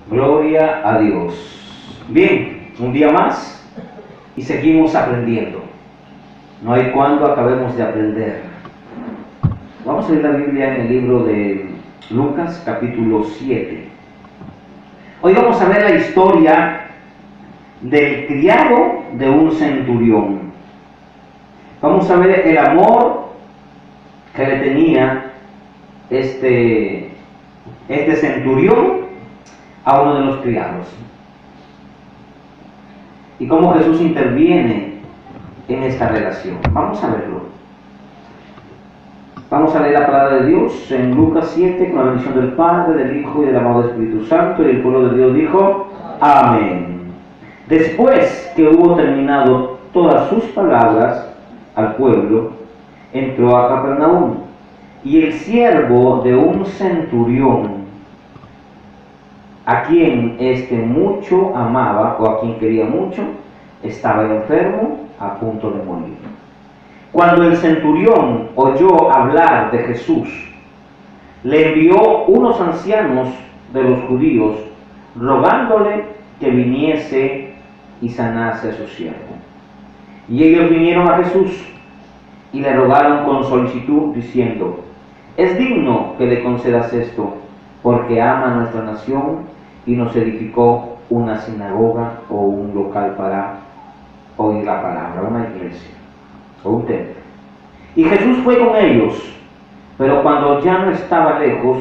Gloria a Dios. Bien, un día más y seguimos aprendiendo. No hay cuándo acabemos de aprender. Vamos a leer la Biblia en el libro de Lucas, capítulo 7. Hoy vamos a ver la historia del criado de un centurión. Vamos a ver el amor que le tenía este centurión a uno de los criados. Y cómo Jesús interviene en esta relación. Vamos a verlo. Vamos a leer la palabra de Dios en Lucas 7 con la bendición del Padre, del Hijo y del amado Espíritu Santo. Y el pueblo de Dios dijo: Amén. Después que hubo terminado todas sus palabras al pueblo, entró a Capernaum. Y el siervo de un centurión, a quien mucho amaba, o a quien quería mucho, estaba enfermo, a punto de morir. Cuando el centurión oyó hablar de Jesús, le envió unos ancianos de los judíos, rogándole que viniese y sanase a su siervo. Y ellos vinieron a Jesús y le rogaron con solicitud, diciendo: es digno que le concedas esto, porque ama nuestra nación y nos edificó una sinagoga o un local para oír la palabra, una iglesia o un templo. Y Jesús fue con ellos, pero cuando ya no estaba lejos,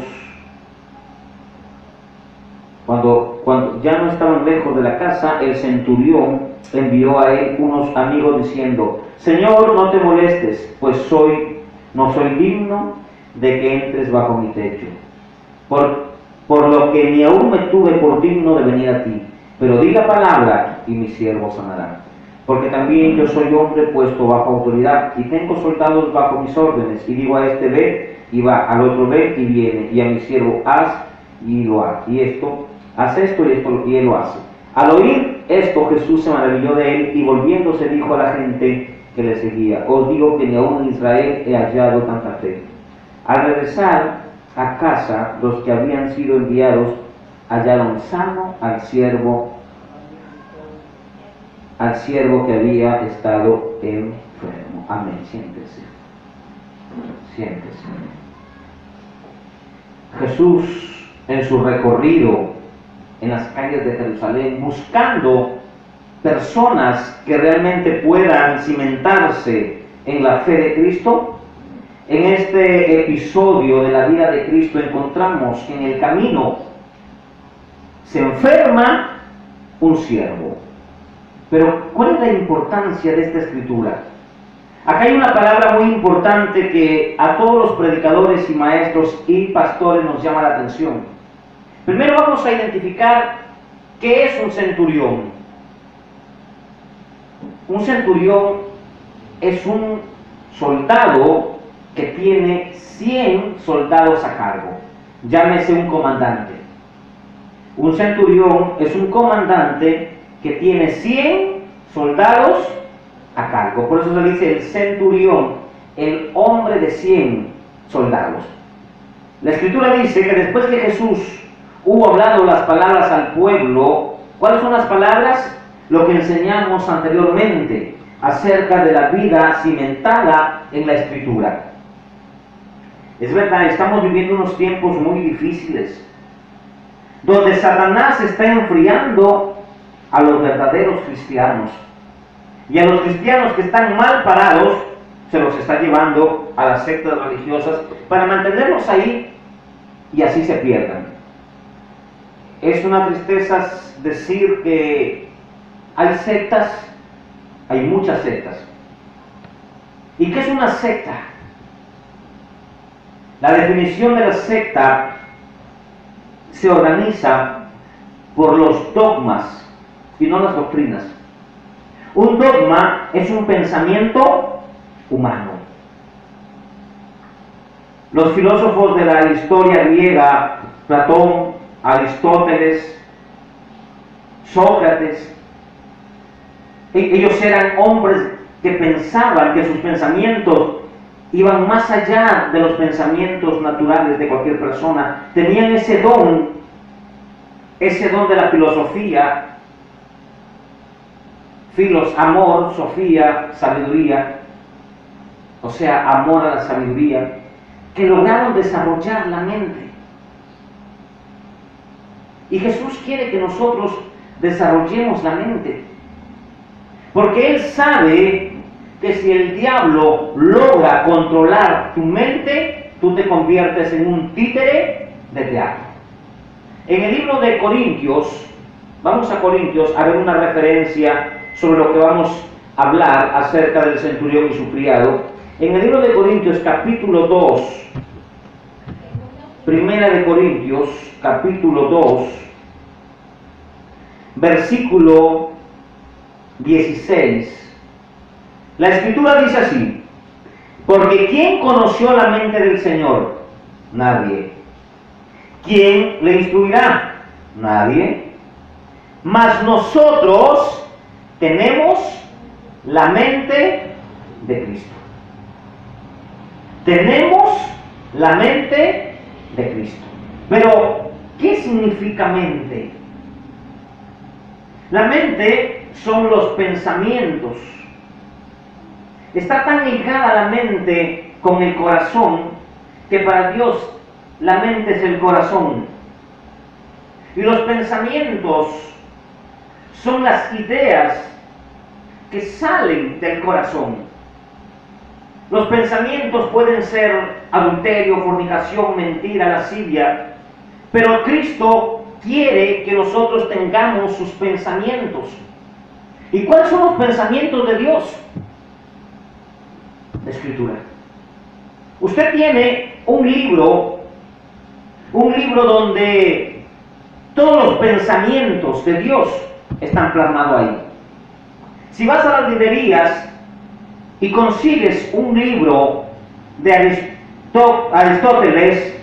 cuando ya no estaban lejos de la casa, el centurión envió a él unos amigos diciendo: Señor, no te molestes, pues no soy digno de que entres bajo mi techo. Por lo que ni aún me tuve por digno de venir a ti, pero di la palabra y mi siervo sanará. Porque también yo soy hombre puesto bajo autoridad, y tengo soldados bajo mis órdenes, y digo a este ve, y va, al otro ve, y viene, y a mi siervo haz, y lo hace, y esto, haz esto, y él lo hace. Al oír esto, Jesús se maravilló de él, y volviéndose dijo a la gente que le seguía: os digo que ni aún en Israel he hallado tanta fe. Al regresar a casa, los que habían sido enviados hallaron sano al siervo que había estado enfermo. Amén. Siéntese. Jesús, en su recorrido en las calles de Jerusalén, buscando personas que realmente puedan cimentarse en la fe de Cristo, en este episodio de la vida de Cristo encontramos que en el camino se enferma un siervo. Pero ¿cuál es la importancia de esta escritura? Acá hay una palabra muy importante que a todos los predicadores y maestros y pastores nos llama la atención. Primero vamos a identificar qué es un centurión. Un centurión es un soldado que tiene 100 soldados a cargo. Llámese un comandante. Un centurión es un comandante que tiene 100 soldados a cargo. Por eso se dice el centurión, el hombre de 100 soldados. La escritura dice que después que Jesús hubo hablado las palabras al pueblo, ¿cuáles son las palabras? Lo que enseñamos anteriormente acerca de la vida cimentada en la escritura. Es verdad, estamos viviendo unos tiempos muy difíciles, donde Satanás está enfriando a los verdaderos cristianos, y a los cristianos que están mal parados se los está llevando a las sectas religiosas para mantenerlos ahí y así se pierdan. Es una tristeza decir que hay sectas, hay muchas sectas. ¿Y qué es una secta? La definición de la secta se organiza por los dogmas y no las doctrinas. Un dogma es un pensamiento humano. Los filósofos de la historia griega, Platón, Aristóteles, Sócrates, ellos eran hombres que pensaban que sus pensamientos iban más allá de los pensamientos naturales de cualquier persona. Tenían ese don ese don de la filosofía, amor, sofía, sabiduría, o sea, amor a la sabiduría, que lograron desarrollar la mente. Y Jesús quiere que nosotros desarrollemos la mente, porque Él sabe que si el diablo logra controlar tu mente, tú te conviertes en un títere del diablo. En el libro de Corintios, vamos a Corintios a ver una referencia sobre lo que vamos a hablar acerca del centurión y su criado. En el libro de Corintios, capítulo 2, Primera de Corintios, capítulo 2, versículo 16. La Escritura dice así: porque ¿quién conoció la mente del Señor? Nadie. ¿Quién le instruirá? Nadie. Mas nosotros tenemos la mente de Cristo. Tenemos la mente de Cristo. Pero, ¿qué significa mente? La mente son los pensamientos. Está tan ligada la mente con el corazón que para Dios la mente es el corazón. Y los pensamientos son las ideas que salen del corazón. Los pensamientos pueden ser adulterio, fornicación, mentira, lascivia, pero Cristo quiere que nosotros tengamos sus pensamientos. ¿Y cuáles son los pensamientos de Dios? La Escritura. Usted tiene un libro donde todos los pensamientos de Dios están plasmados ahí. Si vas a las librerías y consigues un libro de Aristóteles,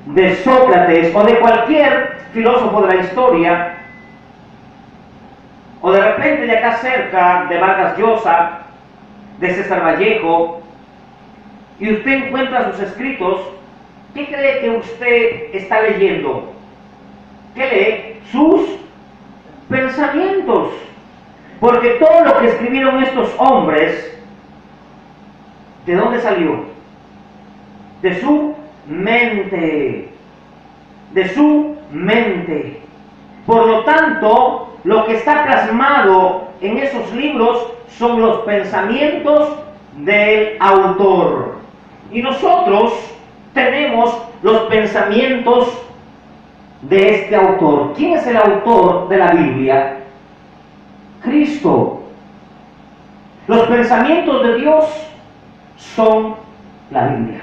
de Sócrates o de cualquier filósofo de la historia, o de repente de acá cerca de Vargas Llosa, de César Vallejo, y usted encuentra sus escritos, ¿qué cree que usted está leyendo? ¿Qué lee? Sus pensamientos. Porque todo lo que escribieron estos hombres, ¿de dónde salió? De su mente. De su mente. Por lo tanto, lo que está plasmado en esos libros son los pensamientos del autor. Y nosotros tenemos los pensamientos de este autor. ¿Quién es el autor de la Biblia? Cristo. Los pensamientos de Dios son la Biblia.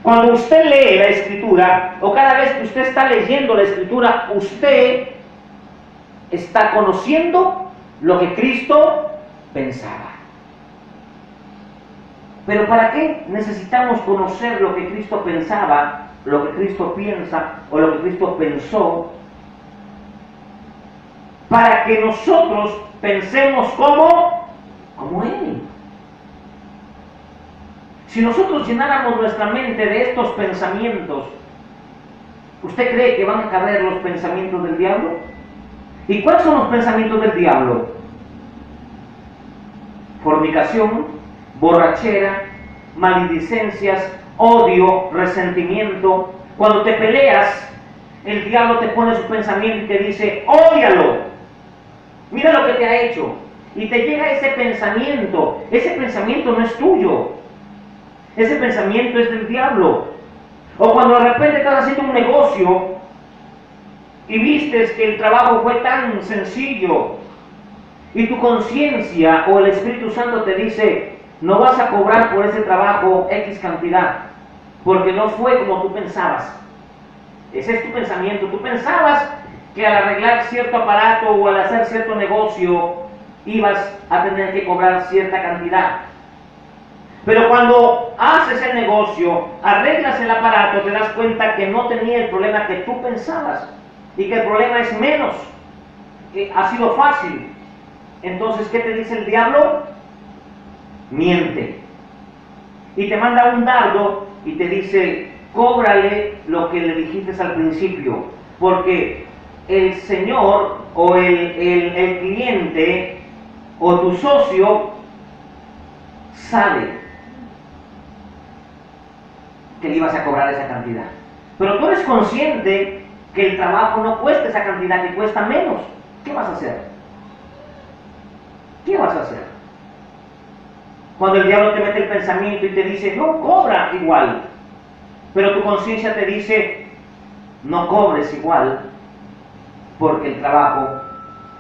Cuando usted lee la Escritura, o cada vez que usted está leyendo la Escritura, usted está conociendo lo que Cristo pensaba. Pero ¿para qué necesitamos conocer lo que Cristo pensaba, lo que Cristo piensa o lo que Cristo pensó? Para que nosotros pensemos como Él. Si nosotros llenáramos nuestra mente de estos pensamientos, ¿usted cree que van a caber los pensamientos del diablo? ¿Y cuáles son los pensamientos del diablo? Fornicación, borrachera, maledicencias, odio, resentimiento. Cuando te peleas, el diablo te pone su pensamiento y te dice: ódialo, mira lo que te ha hecho. Y te llega ese pensamiento no es tuyo. Ese pensamiento es del diablo. O cuando de repente estás haciendo un negocio y vistes que el trabajo fue tan sencillo y tu conciencia o el Espíritu Santo te dice: no vas a cobrar por ese trabajo X cantidad, porque no fue como tú pensabas. Ese es tu pensamiento. Tú pensabas que al arreglar cierto aparato o al hacer cierto negocio ibas a tener que cobrar cierta cantidad. Pero cuando haces el negocio, arreglas el aparato, te das cuenta que no tenía el problema que tú pensabas y que el problema es menos, que ha sido fácil. Entonces, ¿qué te dice el diablo? Miente. Y te manda un dardo y te dice: cóbrale lo que le dijiste al principio, porque el señor o el cliente o tu socio sabe que le ibas a cobrar esa cantidad. Pero tú eres consciente que el trabajo no cuesta esa cantidad, que cuesta menos. ¿Qué vas a hacer? ¿Qué vas a hacer? Cuando el diablo te mete el pensamiento y te dice, no, cobra igual. Pero tu conciencia te dice, no cobres igual, porque el trabajo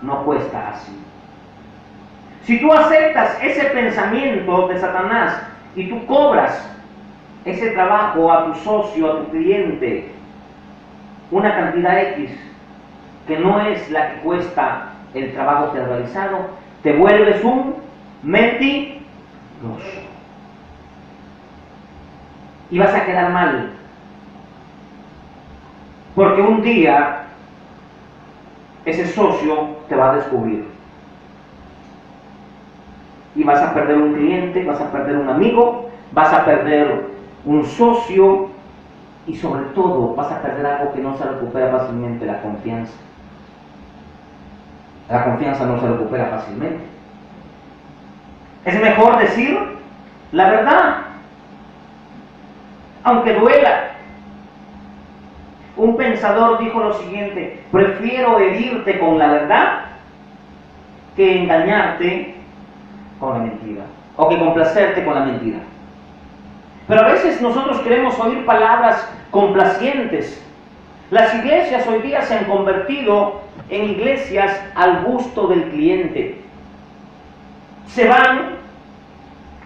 no cuesta así. Si tú aceptas ese pensamiento de Satanás y tú cobras ese trabajo a tu socio, a tu cliente, una cantidad X, que no es la que cuesta el trabajo que has realizado, te vuelves un mentiroso. Y vas a quedar mal. Porque un día ese socio te va a descubrir. Y vas a perder un cliente, vas a perder un amigo, vas a perder un socio y sobre todo vas a perder algo que no se recupera fácilmente, la confianza. La confianza no se recupera fácilmente. Es mejor decir la verdad, aunque duela. Un pensador dijo lo siguiente: prefiero herirte con la verdad que engañarte con la mentira, o que complacerte con la mentira. Pero a veces nosotros queremos oír palabras complacientes. Las iglesias hoy día se han convertido en iglesias al gusto del cliente. Se van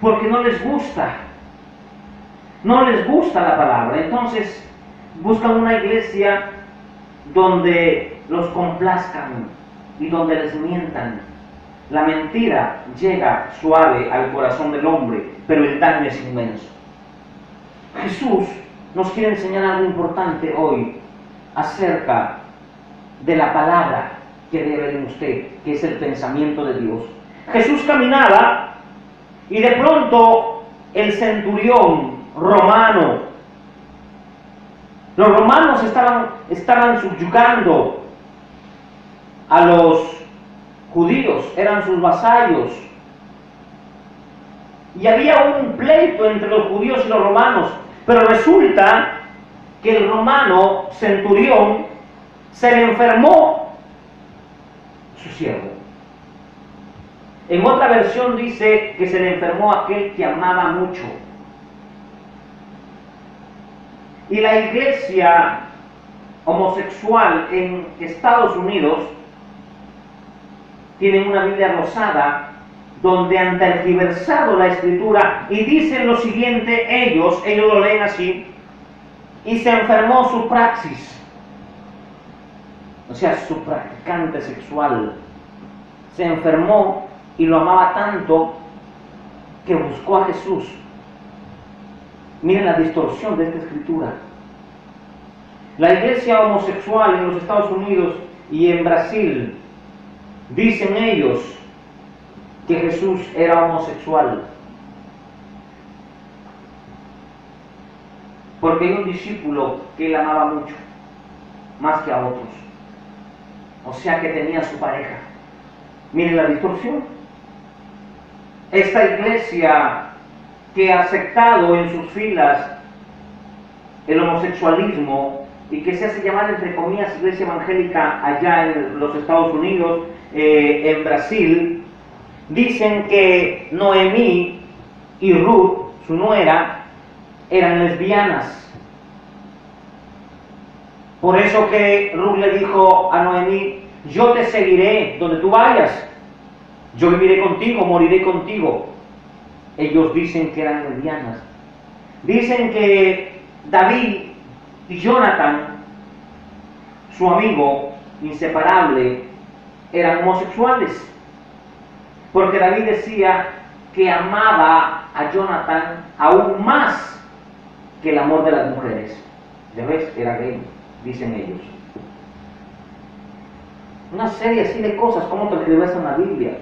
porque no les gusta la palabra. Entonces buscan una iglesia donde los complazcan y donde les mientan. La mentira llega suave al corazón del hombre, pero el daño es inmenso. Jesús nos quiere enseñar algo importante hoy acerca de la palabra que debe en usted, que es el pensamiento de Dios. Jesús caminaba y de pronto el centurión romano, los romanos estaban subyugando a los judíos, eran sus vasallos. Y había un pleito entre los judíos y los romanos, pero resulta que el romano centurión se le enfermó su siervo. En otra versión dice que se le enfermó aquel que amaba mucho. Y la iglesia homosexual en Estados Unidos tiene una Biblia rosada donde han tergiversado la escritura y dicen lo siguiente, ellos lo leen así: y se enfermó su praxis, o sea, su practicante sexual, se enfermó y lo amaba tanto que buscó a Jesús. Miren la distorsión de esta escritura. La iglesia homosexual en los Estados Unidos y en Brasil, dicen ellos que Jesús era homosexual, porque hay un discípulo que él amaba mucho, más que a otros, o sea que tenía su pareja. Miren la distorsión. Esta iglesia que ha aceptado en sus filas el homosexualismo y que se hace llamar entre comillas iglesia evangélica allá en los Estados Unidos, en Brasil, dicen que Noemí y Ruth, su nuera, eran lesbianas. Por eso que Ruth le dijo a Noemí: yo te seguiré donde tú vayas, yo viviré contigo, moriré contigo. Ellos dicen que eran lesbianas. Dicen que David y Jonathan, su amigo inseparable, eran homosexuales, porque David decía que amaba a Jonathan aún más que el amor de las mujeres. Ya ves, era gay, dicen ellos. Una serie así de cosas, como tergiversan la Biblia.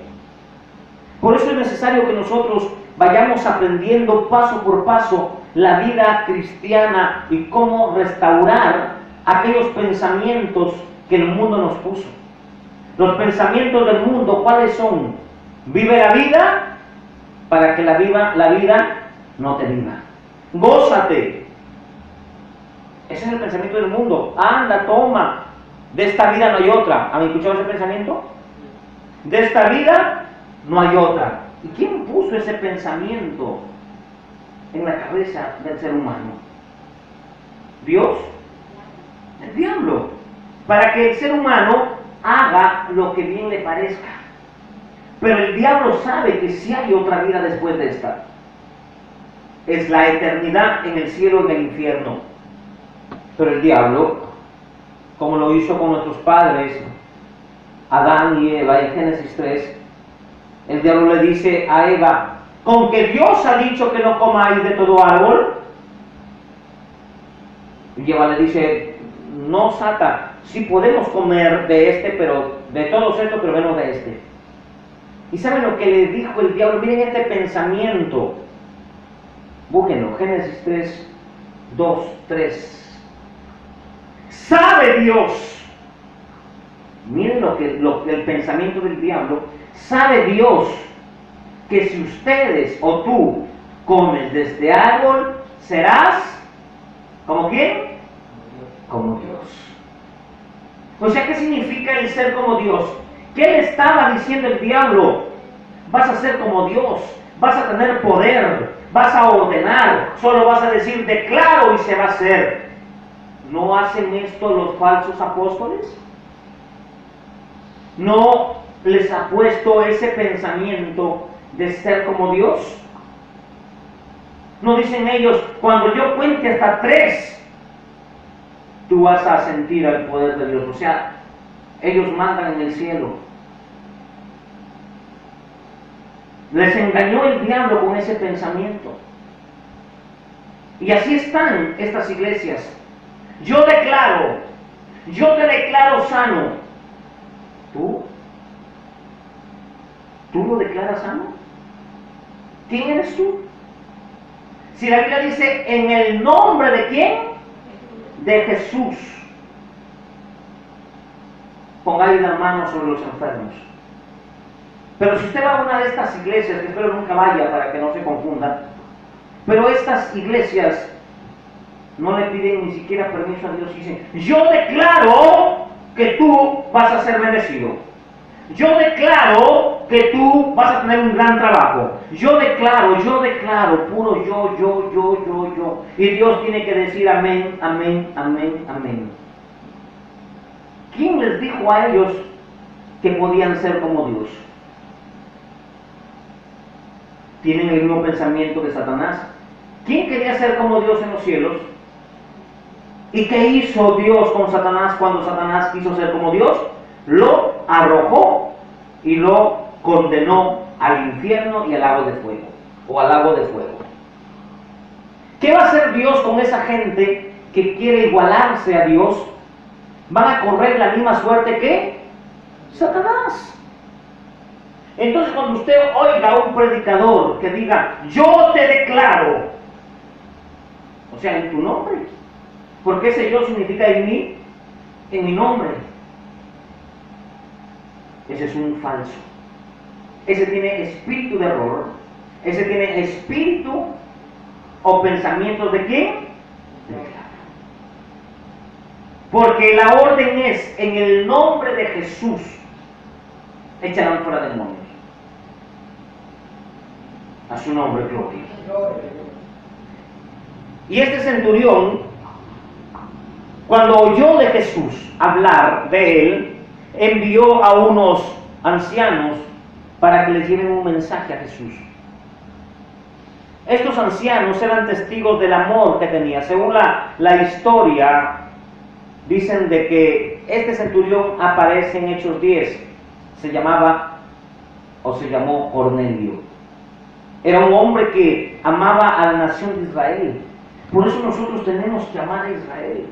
Por eso es necesario que nosotros vayamos aprendiendo paso por paso la vida cristiana y cómo restaurar aquellos pensamientos que el mundo nos puso. Los pensamientos del mundo, ¿cuáles son? Vive la vida para que la vida no te viva. Gózate. Ese es el pensamiento del mundo. Anda, toma. De esta vida no hay otra. ¿Han escuchado ese pensamiento? De esta vida no hay otra. ¿Y quién puso ese pensamiento en la cabeza del ser humano? ¿Dios? El diablo. Para que el ser humano haga lo que bien le parezca. Pero el diablo sabe que sí hay otra vida después de esta. Es la eternidad en el cielo y en el infierno. Pero el diablo, como lo hizo con nuestros padres, Adán y Eva, en Génesis 3, el diablo le dice a Eva, ¿con que Dios ha dicho que no comáis de todo árbol? Y Eva le dice, no, Sata, sí podemos comer de este, pero de todos estos, pero menos de este. ¿Y saben lo que le dijo el diablo? Miren este pensamiento. Búsquenlo, Génesis 3, 2, 3. Sabe Dios. Miren el pensamiento del diablo. Sabe Dios que si ustedes o tú comes de este árbol, serás ¿como quién? Como Dios. O sea, ¿qué significa el ser como Dios? ¿Qué le estaba diciendo el diablo? Vas a ser como Dios, vas a tener poder, vas a ordenar, solo vas a decir declaro y se va a hacer. ¿No hacen esto los falsos apóstoles? ¿No les ha puesto ese pensamiento de ser como Dios? ¿No dicen ellos, cuando yo cuente hasta 3, tú vas a sentir el poder de Dios? O sea, ellos mandan en el cielo. Les engañó el diablo con ese pensamiento. Y así están estas iglesias. Yo te declaro sano. ¿Tú? ¿Tú lo declaras sano? ¿Quién eres tú? Si la Biblia dice, ¿en el nombre de quién? De Jesús. Pongáis la mano sobre los enfermos. Pero si usted va a una de estas iglesias, que espero nunca vaya para que no se confunda, pero estas iglesias no le piden ni siquiera permiso a Dios y dicen, yo declaro que tú vas a ser bendecido. Yo declaro que tú vas a tener un gran trabajo. Yo declaro, puro yo. Y Dios tiene que decir amén, amén, amén, amén. ¿Quién les dijo a ellos que podían ser como Dios? Tienen el mismo pensamiento de Satanás. ¿Quién quería ser como Dios en los cielos? ¿Y qué hizo Dios con Satanás cuando Satanás quiso ser como Dios? Lo arrojó y lo condenó al infierno y al lago de fuego, o al lago de fuego. ¿Qué va a hacer Dios con esa gente que quiere igualarse a Dios? Van a correr la misma suerte que Satanás. Entonces, cuando usted oiga a un predicador que diga, yo te declaro, o sea, en tu nombre, porque ese yo significa en mi nombre. Ese es un falso. Ese tiene espíritu de error. Ese tiene espíritu o pensamientos de ¿quién? De diablo. Porque la orden es, en el nombre de Jesús, echarán fuera demonios. A su nombre, gloria. Y este centurión, cuando oyó de Jesús hablar de él, envió a unos ancianos para que les lleven un mensaje a Jesús. Estos ancianos eran testigos del amor que tenía. Según la historia, dicen de que este centurión aparece en Hechos 10. Se llamó Cornelio. Era un hombre que amaba a la nación de Israel. Por eso nosotros tenemos que amar a Israel.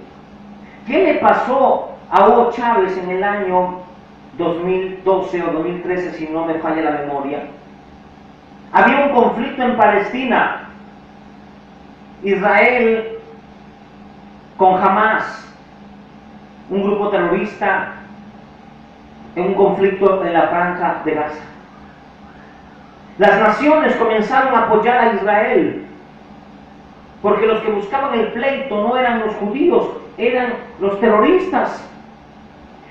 ¿Qué le pasó a Hugo Chávez en el año 2012 o 2013, si no me falla la memoria? Había un conflicto en Palestina, Israel con Hamas, un grupo terrorista en un conflicto en la franja de Gaza. Las naciones comenzaron a apoyar a Israel, porque los que buscaban el pleito no eran los judíos, eran los terroristas.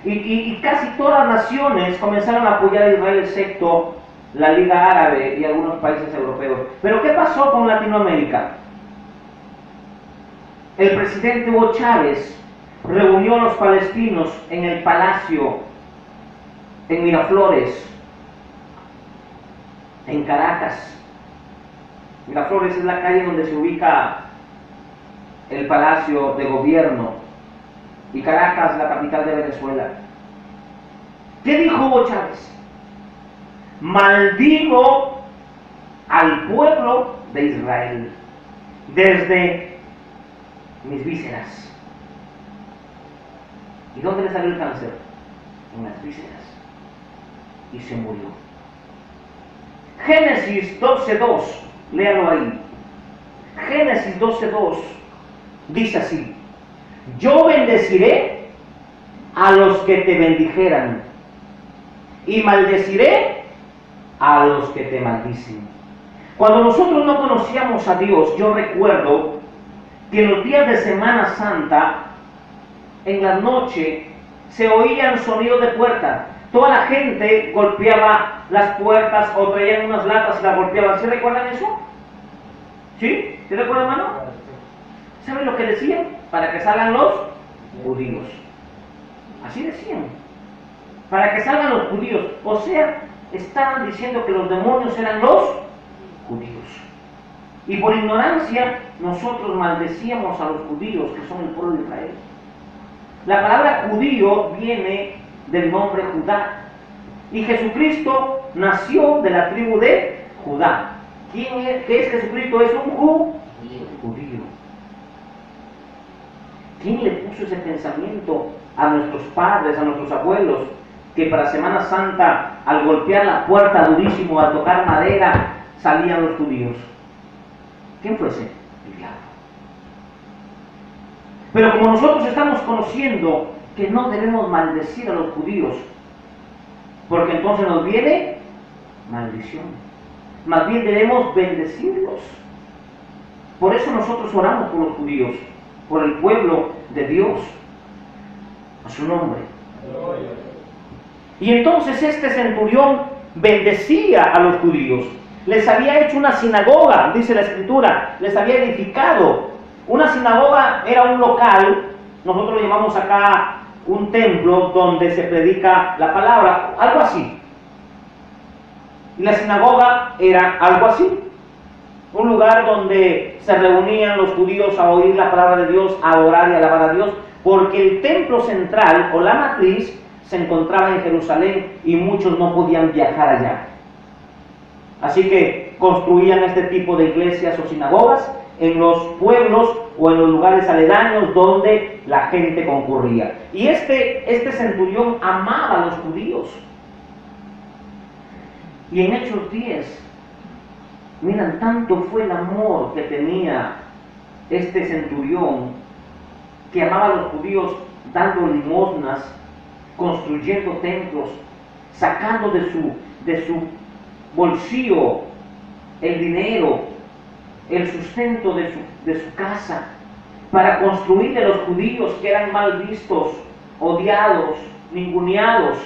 Y casi todas las naciones comenzaron a apoyar a Israel, excepto la Liga Árabe y algunos países europeos. Pero ¿qué pasó con Latinoamérica? El presidente Hugo Chávez reunió a los palestinos en el palacio, en Miraflores, en Caracas. Miraflores es la calle donde se ubica el palacio de gobierno, y Caracas, la capital de Venezuela. ¿Qué dijo Hugo Chávez? Maldigo al pueblo de Israel desde mis vísceras. ¿Y dónde le salió el cáncer? En las vísceras. Y se murió. Génesis 12:2, léalo ahí. Génesis 12:2 dice así: yo bendeciré a los que te bendijeran y maldeciré a los que te maldicen. Cuando nosotros no conocíamos a Dios, yo recuerdo que en los días de Semana Santa, en la noche, se oían sonidos de puerta. Toda la gente golpeaba las puertas o traían unas latas y las golpeaban. ¿Sí recuerdan eso? ¿Sí? ¿Sí recuerdan, hermano? ¿Saben lo que decían? Para que salgan los judíos. Así decían. Para que salgan los judíos. O sea, estaban diciendo que los demonios eran los judíos. Y por ignorancia, nosotros maldecíamos a los judíos, que son el pueblo de Israel. La palabra judío viene del nombre Judá. Y Jesucristo nació de la tribu de Judá. ¿Qué es Jesucristo? Es un judío. ¿Quién le puso ese pensamiento a nuestros padres, a nuestros abuelos, que para Semana Santa, al golpear la puerta durísimo, al tocar madera, salían los judíos? ¿Quién fue ese? El diablo. Pero como nosotros estamos conociendo que no debemos maldecir a los judíos, porque entonces nos viene maldición. Más bien debemos bendecirlos. Por eso nosotros oramos por los judíos, por el pueblo de Dios, a su nombre. Y entonces este centurión bendecía a los judíos. Les había hecho una sinagoga, dice la Escritura, les había edificado. Una sinagoga era un local, nosotros lo llamamos acá un templo, donde se predica la palabra, algo así. Y la sinagoga era algo así. Un lugar donde se reunían los judíos a oír la palabra de Dios, a orar y a alabar a Dios, porque el templo central o la matriz se encontraba en Jerusalén y muchos no podían viajar allá. Así que construían este tipo de iglesias o sinagogas en los pueblos o en los lugares aledaños donde la gente concurría. Y este centurión amaba a los judíos. Y en Hechos 10, miran, tanto fue el amor que tenía este centurión, que amaba a los judíos dando limosnas, construyendo templos, sacando de su bolsillo el dinero, el sustento de su casa, para construirle a los judíos que eran mal vistos, odiados, ninguneados.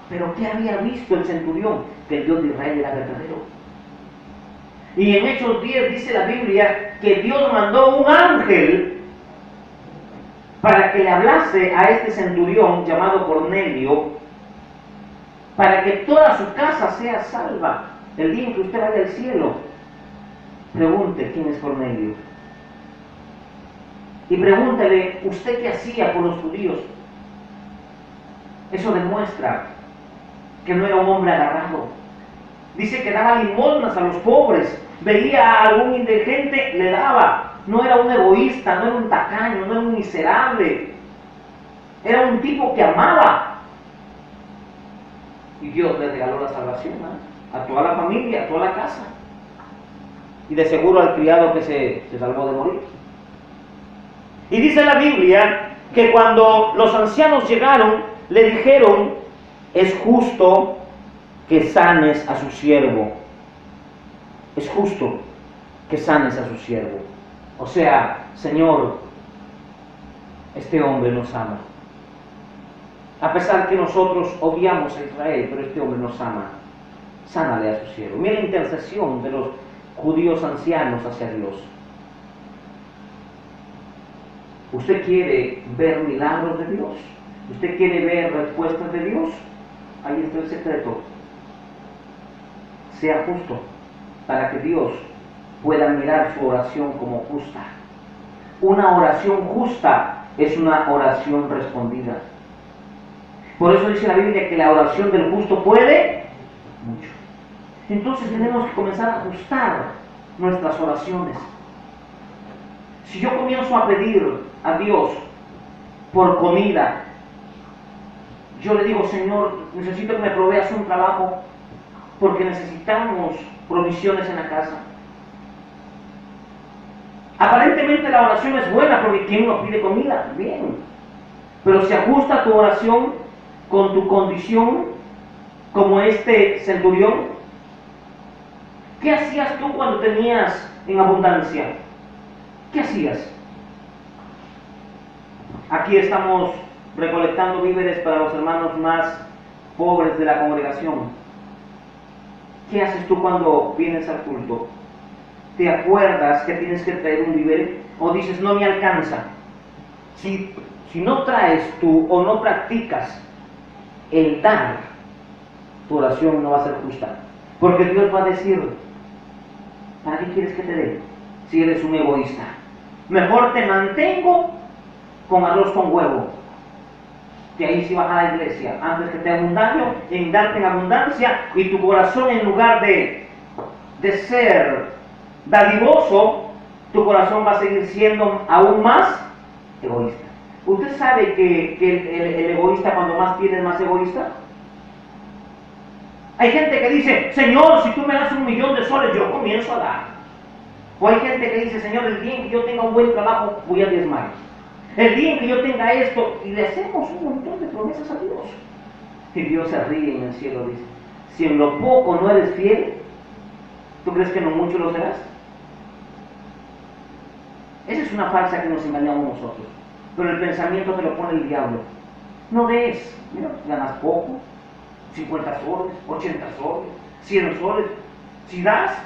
Pero ¿qué había visto el centurión? Que el Dios de Israel era verdadero. Y en Hechos 10 dice la Biblia que Dios mandó un ángel para que le hablase a este centurión llamado Cornelio, para que toda su casa sea salva el día en que usted vaya al cielo. Pregunte quién es Cornelio. Y pregúntele, ¿usted qué hacía por los judíos? Eso demuestra que no era un hombre agarrado. Dice que daba limosnas a los pobres. Veía a algún indigente, le daba. No era un egoísta, no era un tacaño, no era un miserable. Era un tipo que amaba. Y Dios le regaló la salvación a toda la familia, a toda la casa. Y de seguro al criado que se salvó de morir. Y dice la Biblia que cuando los ancianos llegaron, le dijeron: es justo que sanes a su siervo. Es justo que sanes a su siervo. O sea, Señor, este hombre nos ama. A pesar que nosotros odiamos a Israel, pero este hombre nos ama. Sánale a su siervo. Mira la intercesión de los judíos ancianos hacia Dios. ¿Usted quiere ver milagros de Dios? ¿Usted quiere ver respuestas de Dios? Ahí está el secreto. Sea justo, para que Dios pueda mirar su oración como justa. Una oración justa es una oración respondida. Por eso dice la Biblia que la oración del justo puede mucho. Entonces tenemos que comenzar a ajustar nuestras oraciones. Si yo comienzo a pedir a Dios por comida, yo le digo: Señor, necesito que me proveas un trabajo porque necesitamos provisiones en la casa. Aparentemente la oración es buena porque ¿quién no pide comida? Bien. Pero si ajusta tu oración con tu condición, como este centurión, ¿qué hacías tú cuando tenías en abundancia? ¿Qué hacías? Aquí estamos recolectando víveres para los hermanos más pobres de la congregación. ¿Qué haces tú cuando vienes al culto? ¿Te acuerdas que tienes que traer un víver? ¿O dices: no me alcanza? Si no traes tú o no practicas el dar, tu oración no va a ser justa. Porque Dios va a decir: ¿para qué quieres que te dé? Si eres un egoísta. Mejor te mantengo con arroz con huevo, que ahí sí vas a la iglesia, antes que te haga un daño en darte en abundancia, y tu corazón, en lugar de ser dadivoso, tu corazón va a seguir siendo aún más egoísta. ¿Usted sabe que el egoísta, cuando más tiene, es más egoísta? Hay gente que dice: Señor, si tú me das 1.000.000 de soles, yo comienzo a dar. O hay gente que dice: Señor, el día en que yo tenga un buen trabajo, voy a diezmar. El día en que yo tenga esto, y le hacemos un montón de promesas a Dios. Y Dios se ríe en el cielo, dice: si en lo poco no eres fiel, ¿tú crees que en lo mucho lo serás? Esa es una farsa que nos engañamos nosotros. Pero el pensamiento te lo pone el diablo. No des, mira, ganas poco, 50 soles, 80 soles, 100 soles. Si das,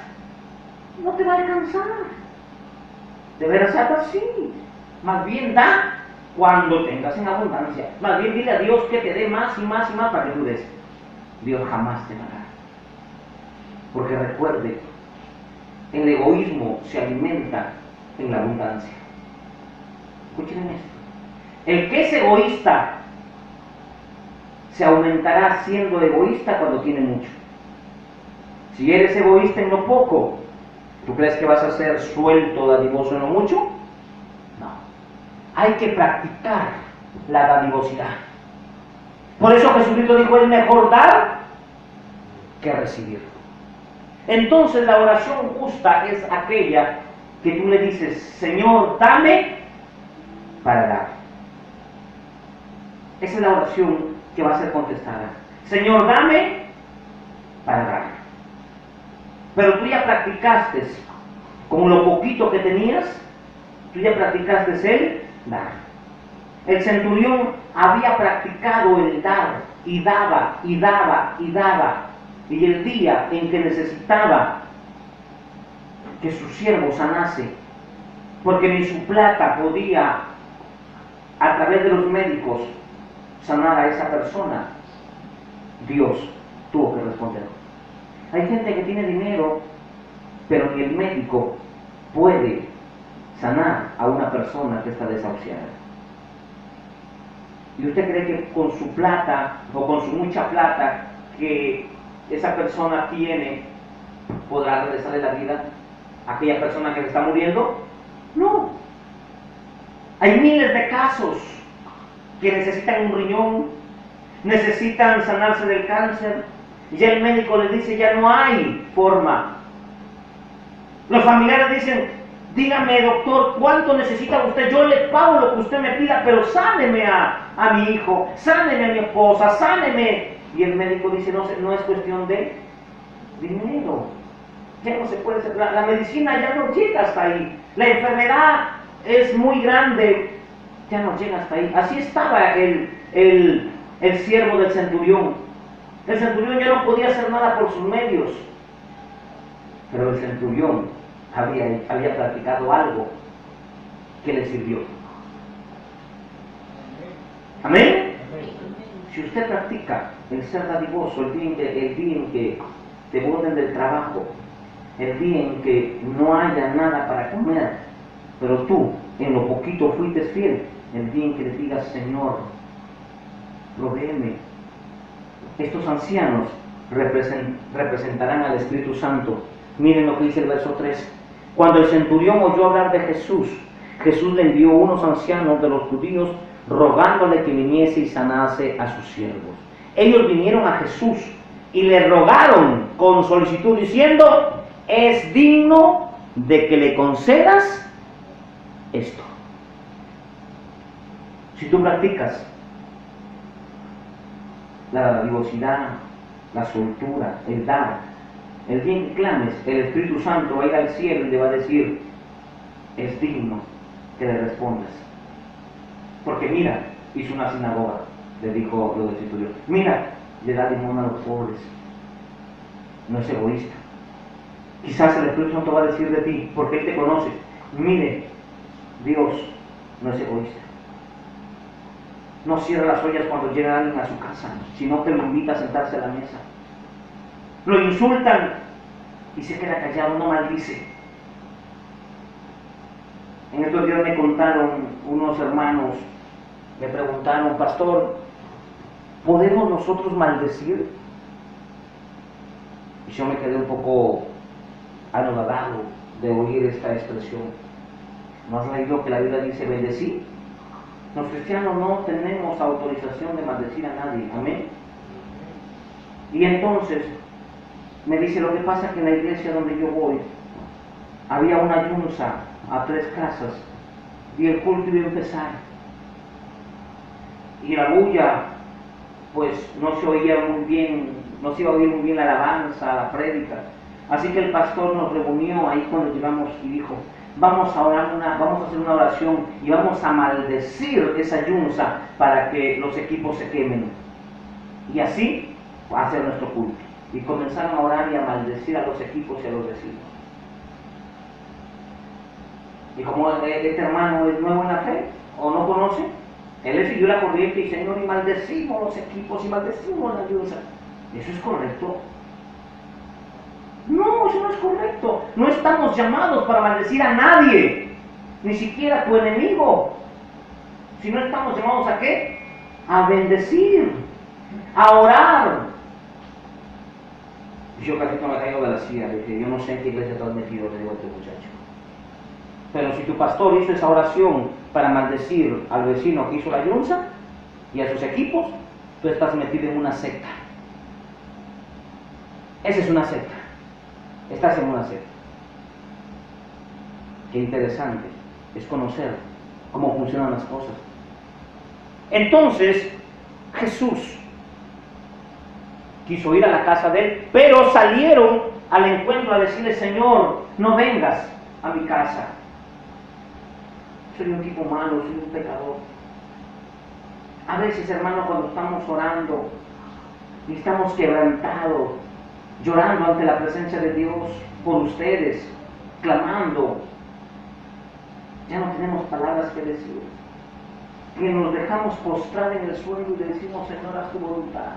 no te va a alcanzar. De veras ser así. Más bien da cuando tengas en abundancia. Más bien dile a Dios que te dé más y más y más para que tú des. Dios jamás te dará. Porque recuerde, el egoísmo se alimenta en la abundancia. Escuchen esto. El que es egoísta se aumentará siendo egoísta cuando tiene mucho. Si eres egoísta en lo poco, ¿tú crees que vas a ser suelto, dadivoso en lo mucho? No. Hay que practicar la dadivosidad. Por eso Jesucristo dijo: es mejor dar que recibir. Entonces la oración justa es aquella que tú le dices: Señor, dame para dar. Esa es la oración que va a ser contestada. Señor, dame para dar. Pero tú ya practicaste, con lo poquito que tenías, tú ya practicaste el dar. El centurión había practicado el dar, y daba, y daba, y daba. Y el día en que necesitaba que su siervo sanase, porque ni su plata podía, a través de los médicos, sanar a esa persona, Dios tuvo que responder. Hay gente que tiene dinero, pero ni el médico puede sanar a una persona que está desahuciada. ¿Y usted cree que con su plata o con su mucha plata que esa persona tiene podrá regresarle la vida a aquella persona que se está muriendo? No. Hay miles de casos que necesitan un riñón, necesitan sanarse del cáncer, y ya el médico les dice: ya no hay forma. Los familiares dicen: dígame, doctor, ¿cuánto necesita usted? Yo le pago lo que usted me pida, pero sáneme a mi hijo, sáneme a mi esposa, sáneme. Y el médico dice, no es cuestión de dinero. Ya no se puede hacer, la medicina ya no llega hasta ahí. La enfermedad es muy grande, ya no llega hasta ahí. Así estaba el siervo del centurión. El centurión ya no podía hacer nada por sus medios, pero el centurión había practicado algo que le sirvió. ¿Amén? Si usted practica el ser dadivoso, el día en que te boten del trabajo, el día en que no haya nada para comer, pero tú en lo poquito fuiste fiel, el día en que le digas, Señor, provéeme. Estos ancianos representarán al Espíritu Santo. Miren lo que dice el verso 3. Cuando el centurión oyó hablar de Jesús, Jesús le envió unos ancianos de los judíos rogándole que viniese y sanase a sus siervos. Ellos vinieron a Jesús y le rogaron con solicitud diciendo, es digno de que le concedas esto. Si tú practicas la dadivosidad, la soltura, el dar, el día en que clames, el Espíritu Santo va a ir al cielo y le va a decir, es digno que le respondas. Porque mira, hizo una sinagoga, le dijo lo del centurión, mira, le da limosna a los pobres, no es egoísta. Quizás el Espíritu Santo va a decir de ti, porque Él te conoce, mire, Dios no es egoísta. No cierra las ollas cuando llega alguien a su casa, sino que lo invita a sentarse a la mesa. Lo insultan y se queda callado, no maldice. En estos días me contaron unos hermanos, me preguntaron, pastor, ¿podemos nosotros maldecir? Y yo me quedé un poco anodado de oír esta expresión. ¿No has leído que la Biblia dice bendecir? Los cristianos no tenemos autorización de maldecir a nadie, amén. Y entonces me dice, lo que pasa es que en la iglesia donde yo voy había una yunza a 3 casas y el culto iba a empezar y la bulla pues no se oía muy bien, no se iba a oír muy bien la alabanza, la prédica. Así que el pastor nos reunió ahí cuando llegamos y dijo, vamos a hacer una oración y vamos a maldecir esa yunza para que los equipos se quemen. Y así hacer nuestro culto. Y comenzaron a orar y a maldecir a los equipos y a los vecinos. Y como este hermano es nuevo en la fe, o no conoce, él le siguió la corriente y Señor, y maldecimos los equipos y maldecimos la yunza. ¿Eso es correcto? No, eso no es correcto. No estamos llamados para maldecir a nadie, ni siquiera a tu enemigo. Si no estamos llamados ¿a qué? A bendecir, a orar. Yo casi no me caigo de la silla, dije, yo no sé en qué iglesia estás metido, le digo a este muchacho. Pero si tu pastor hizo esa oración para maldecir al vecino que hizo la yunza y a sus equipos, tú estás metido en una secta. Esa es una secta. Estás en una secta. Qué interesante es conocer cómo funcionan las cosas. Entonces, Jesús quiso ir a la casa de él, pero salieron al encuentro a decirle, Señor, no vengas a mi casa. Soy un tipo malo, soy un pecador. A veces, hermano, cuando estamos orando y estamos quebrantados, llorando ante la presencia de Dios por ustedes, clamando, ya no tenemos palabras que decir, que nos dejamos postrar en el suelo y le decimos, Señor, haz tu voluntad.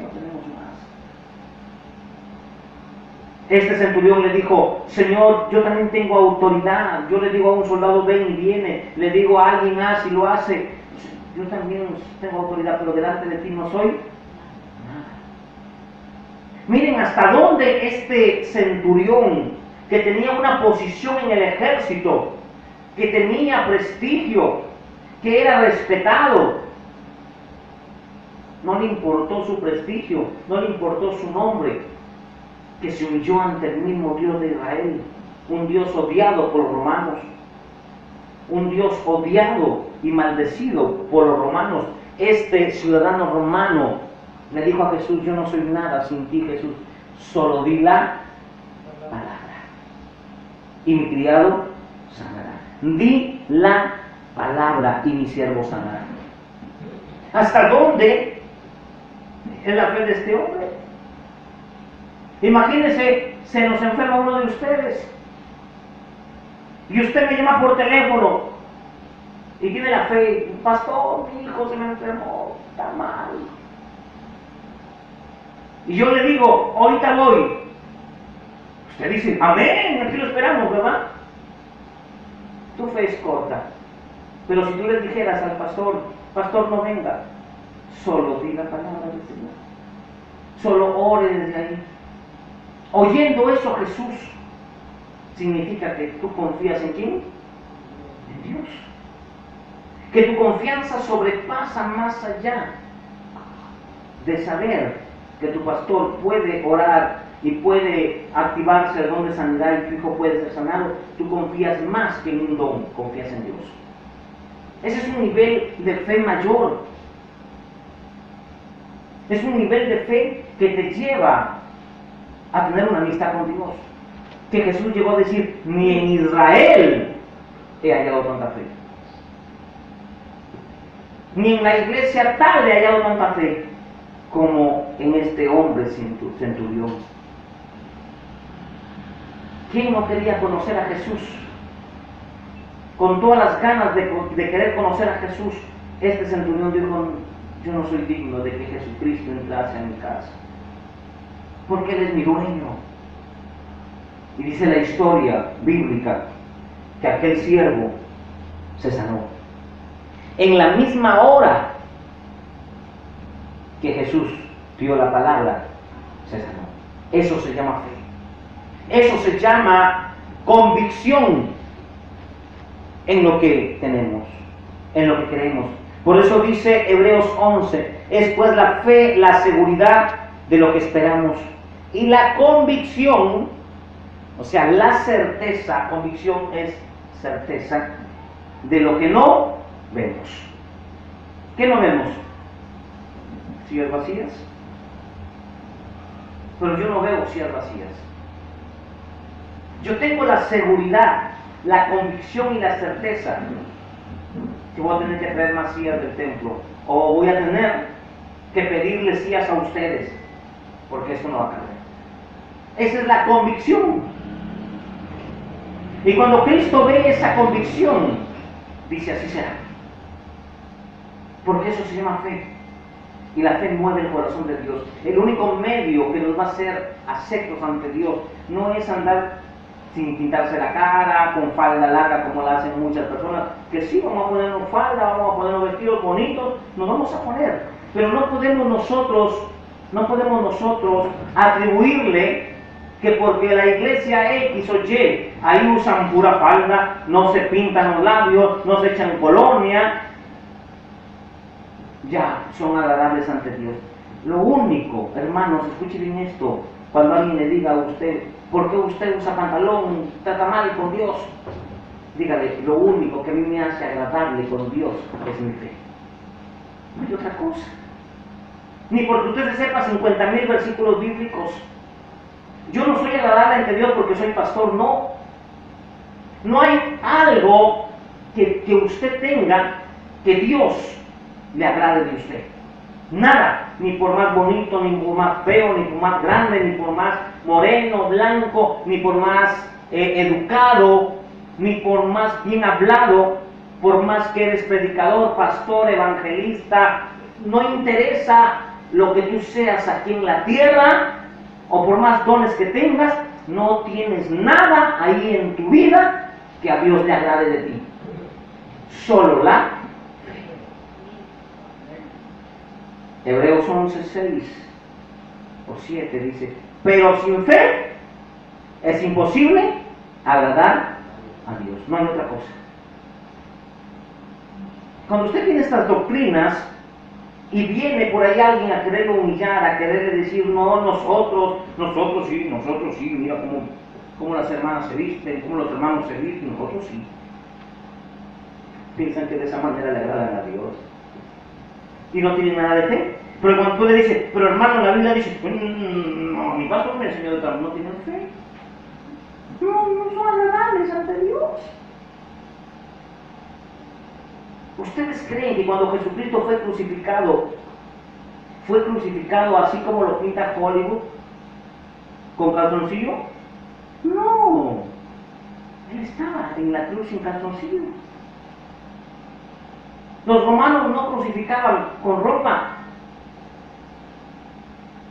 No tenemos más. Este centurión le dijo, Señor, yo también tengo autoridad. Yo le digo a un soldado, ven y viene. Le digo a alguien, haz y lo hace. Yo también tengo autoridad, pero delante de ti no soy nada. Miren hasta dónde este centurión, que tenía una posición en el ejército, que tenía prestigio, que era respetado, no le importó su prestigio, no le importó su nombre, que se humilló ante el mismo Dios de Israel un Dios odiado por los romanos, un Dios odiado y maldecido por los romanos. Este ciudadano romano le dijo a Jesús: yo no soy nada sin ti, Jesús, solo di la palabra y mi criado sanará. Di la palabra y mi siervo sanará. ¿Hasta dónde es la fe de este hombre? Imagínense, se nos enferma uno de ustedes y usted me llama por teléfono y tiene la fe: pastor, mi hijo se me enfermó, está mal. Y yo le digo: ahorita voy. Usted dice: amén, aquí lo esperamos, ¿verdad? Tu fe es corta. Pero si tú le dijeras al pastor: pastor, no venga, solo diga la palabra del Señor, solo ore desde ahí. Oyendo eso, Jesús, significa que tú confías en ¿quién? En Dios. Que tu confianza sobrepasa más allá de saber que tu pastor puede orar y puede activarse el don de sanidad y tu hijo puede ser sanado. Tú confías más que en un don, confías en Dios. Ese es un nivel de fe mayor. Es un nivel de fe que te lleva a tener una amistad con Dios. Que Jesús llegó a decir: ni en Israel he hallado tanta fe. Ni en la iglesia tal he hallado tanta fe como en este hombre centurión. ¿Quién no quería conocer a Jesús? Con todas las ganas de querer conocer a Jesús, este centurión dijo: yo no soy digno de que Jesucristo entrase en mi casa, porque Él es mi dueño. Y dice la historia bíblica que aquel siervo se sanó en la misma hora que Jesús dio la palabra, se sanó. Eso se llama fe. Eso se llama convicción en lo que tenemos, en lo que creemos. Por eso dice Hebreos 11: es pues la fe, la seguridad de lo que esperamos, y la convicción, o sea, la certeza. Convicción es certeza de lo que no vemos. ¿Qué no vemos? Sillas vacías. Pero yo no veo sillas vacías. Yo tengo la seguridad, la convicción y la certeza que voy a tener que traer más sillas del templo, o voy a tener que pedirles sillas a ustedes, porque esto no va a cambiar. Esa es la convicción. Y cuando Cristo ve esa convicción, dice: así será. Porque eso se llama fe. Y la fe mueve el corazón de Dios. El único medio que nos va a hacer aceptos ante Dios no es andar sin pintarse la cara, con falda larga como la hacen muchas personas, que sí, vamos a ponernos falda, vamos a ponernos vestidos bonitos, nos vamos a poner, pero no podemos nosotros atribuirle que porque la iglesia X o Y, ahí usan pura falda, no se pintan los labios, no se echan colonia, ya son agradables ante Dios. Lo único, hermanos, escuchen bien esto, cuando alguien le diga a usted: ¿por qué usted usa pantalón? Trata mal con Dios. Dígale: lo único que a mí me hace agradable con Dios es mi fe. No hay otra cosa. Ni porque usted se sepa 50,000 versículos bíblicos. Yo no soy agradable ante Dios porque soy pastor, no. No hay algo que usted tenga que Dios le agrade de usted. Nada, ni por más bonito, ni por más feo, ni por más grande, ni por más moreno, blanco, ni por más educado, ni por más bien hablado, por más que eres predicador, pastor, evangelista. No interesa lo que tú seas aquí en la tierra, o por más dones que tengas, no tienes nada ahí en tu vida que a Dios le agrade de ti. Solo la Hebreos 11:6 o 7 dice: pero sin fe es imposible agradar a Dios. No hay otra cosa. Cuando usted tiene estas doctrinas y viene por ahí alguien a quererlo humillar, a quererle decir: no, nosotros sí, mira cómo cómo las hermanas se visten, cómo los hermanos se visten, nosotros sí. Piensan que de esa manera le agradan a Dios. Y no tienen nada de fe. Pero cuando tú le dices, pero hermano, la Biblia dice, no, mi pastor me enseñó de tal, no tienen fe. No son agradables ante Dios. ¿Ustedes creen que cuando Jesucristo fue crucificado así como lo pinta Hollywood? ¿Con calzoncillo? No. Él estaba en la cruz sin calzoncillo. Los romanos no crucificaban con ropa.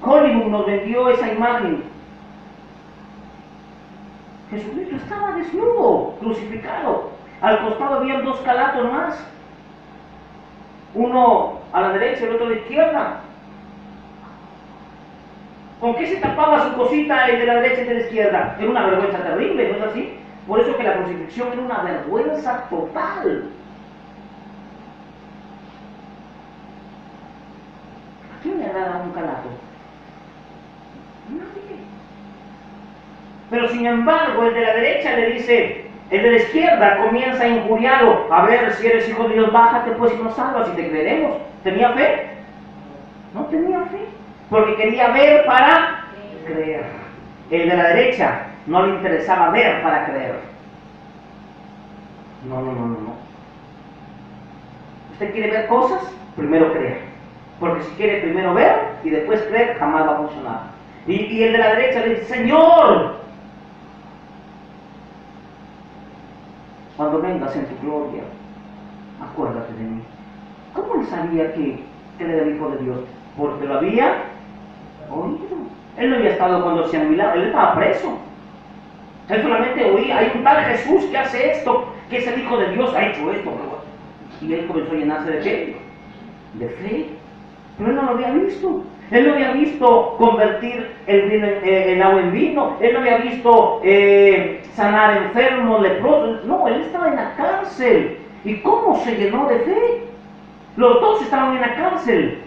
Hollywood nos vendió esa imagen. Jesucristo estaba desnudo, crucificado. Al costado habían dos calatos más. Uno a la derecha y el otro a la izquierda. ¿Con qué se tapaba su cosita el de la derecha y de la izquierda? Era una vergüenza terrible, ¿no es así? Por eso que la crucifixión era una vergüenza total. ¿A quién le agrada un calato? Nadie. Pero sin embargo, el de la derecha le dice, el de la izquierda comienza injuriado, a ver si eres hijo de Dios, bájate pues y nos salvas y te creeremos. ¿Tenía fe? No tenía fe, porque quería ver para creer. El de la derecha no le interesaba ver para creer. No. ¿Usted quiere ver cosas? Primero creer. Porque si quiere primero ver y después creer, jamás va a funcionar. Y el de la derecha le dice, Señor, cuando vengas en tu gloria, acuérdate de mí. ¿Cómo él sabía que él era el Hijo de Dios? Porque lo había oído. Él no había estado cuando hacían milagros, él estaba preso. Él solamente oía, hay un tal Jesús que hace esto, que es el Hijo de Dios, ha hecho esto. Y él comenzó a llenarse de qué? De fe. Pero él no lo había visto. Él no había visto convertir el agua en vino. Él no había visto sanar enfermos, leprosos. No, él estaba en la cárcel. ¿Y cómo se llenó de fe? Los dos estaban en la cárcel.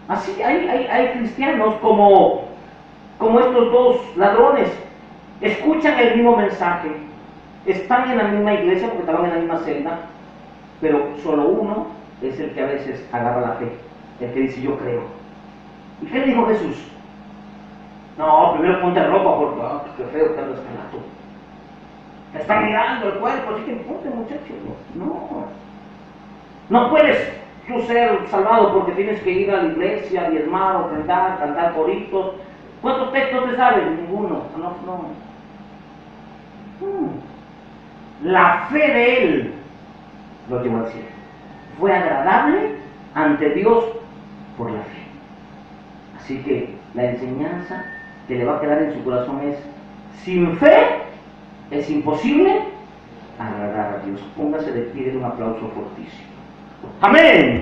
Así hay cristianos como estos dos ladrones. Escuchan el mismo mensaje. Están en la misma iglesia porque estaban en la misma celda. Pero solo uno es el que a veces agarra la fe. El que dice, yo creo. ¿Y qué le dijo Jesús? No, primero ponte ropa porque qué feo que andas calato. Te está mirando el cuerpo, así que ponte, muchacho. No puedes tú ser salvado porque tienes que ir a la iglesia, diezmar, ofrendar, cantar coritos. ¿Cuántos textos te saben? Ninguno. No. La fe de él lo llevó al cielo. Fue agradable ante Dios por la fe. Así que la enseñanza que le va a quedar en su corazón es: sin fe es imposible agradar a Dios. Póngase de pie, de un aplauso fortísimo. Amén.